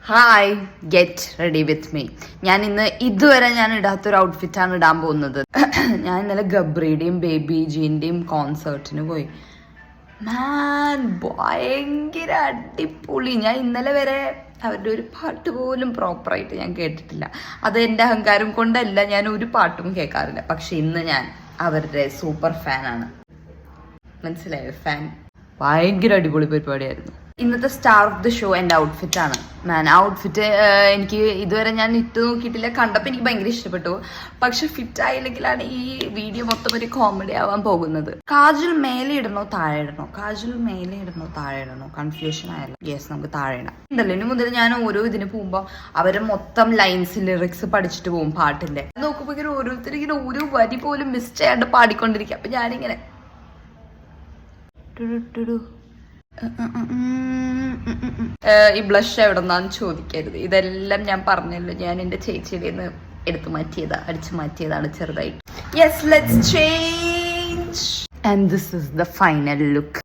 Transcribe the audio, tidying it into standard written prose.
Hi, get ready with me. ഞാൻ ഇന്ന് ഇതുവരെ ഞാൻ ഇടാത്തൊരു ഔട്ട്ഫിറ്റാണ് ഇടാൻ പോകുന്നത്. ഞാൻ ഇന്നലെ ഗബ്രിയുടെയും ബേബി ജീൻ്റെയും കോൺസേർട്ടിന് പോയി. മാൻ, ഭയങ്കര അടിപൊളി. ഞാൻ ഇന്നലെ വരെ അവരുടെ ഒരു പാട്ട് പോലും പ്രോപ്പറായിട്ട് ഞാൻ കേട്ടിട്ടില്ല. അത് എൻ്റെ അഹങ്കാരം കൊണ്ടല്ല, ഞാൻ ഒരു പാട്ടും കേൾക്കാറില്ല. പക്ഷെ ഇന്ന് ഞാൻ അവരുടെ സൂപ്പർ ഫാനാണ്. മനസ്സിലായോ? ഫാൻ. ഭയങ്കര അടിപൊളി പരിപാടിയായിരുന്നു. ഇന്നത്തെ സ്റ്റാർ ഓഫ് ദി ഷോ എൻ്റെ ഔട്ട്ഫിറ്റാണ്. മാൻ, ഔട്ട്ഫിറ്റ് എനിക്ക് ഇതുവരെ ഞാൻ ഇട്ട് നോക്കിയിട്ടില്ല. കണ്ടപ്പോൾ എനിക്ക് ഭയങ്കര ഇഷ്ടപ്പെട്ടു. പക്ഷെ ഫിറ്റ് ആയില്ലെങ്കിലാണ് ഈ വീഡിയോ മൊത്തം ഒരു കോമഡി ആവാൻ പോകുന്നത്. കാജൽ മേലെ ഇടണോ താഴെ ഇടണോ? കാജൽ മേലെ ഇടണോ താഴെ ഇടണോ? കൺഫ്യൂഷൻ ആയല്ലോ. യെസ്, നമുക്ക് താഴെ ഇടാം. ഉണ്ടല്ലോ, ഇനി മുതൽ ഞാൻ ഓരോ ഇതിന് പോകുമ്പോൾ അവരെ മൊത്തം ലൈൻസ് ലിറിക്സ് പഠിച്ചിട്ട് പോകും പാട്ടിന്റെ. നോക്കുമ്പോൾ ഇങ്ങനെ ഓരോരുത്തർ ഇങ്ങനെ ഓരോ വരി പോലും മിസ് ചെയ്യാണ്ട് പാടിക്കൊണ്ടിരിക്കുക. അപ്പൊ ഞാനിങ്ങനെ ഈ ബ്ലഷ് എവിടെന്നാന്ന് ചോദിക്കരുത്. ഇതെല്ലാം ഞാൻ പറഞ്ഞല്ലോ, ഞാൻ എൻ്റെ ചേച്ചിയുടെ നിന്ന് അടിച്ചു മാറ്റിയതാണ് ചെറുതായിട്ട്. Yes, let's change. And this is the final look.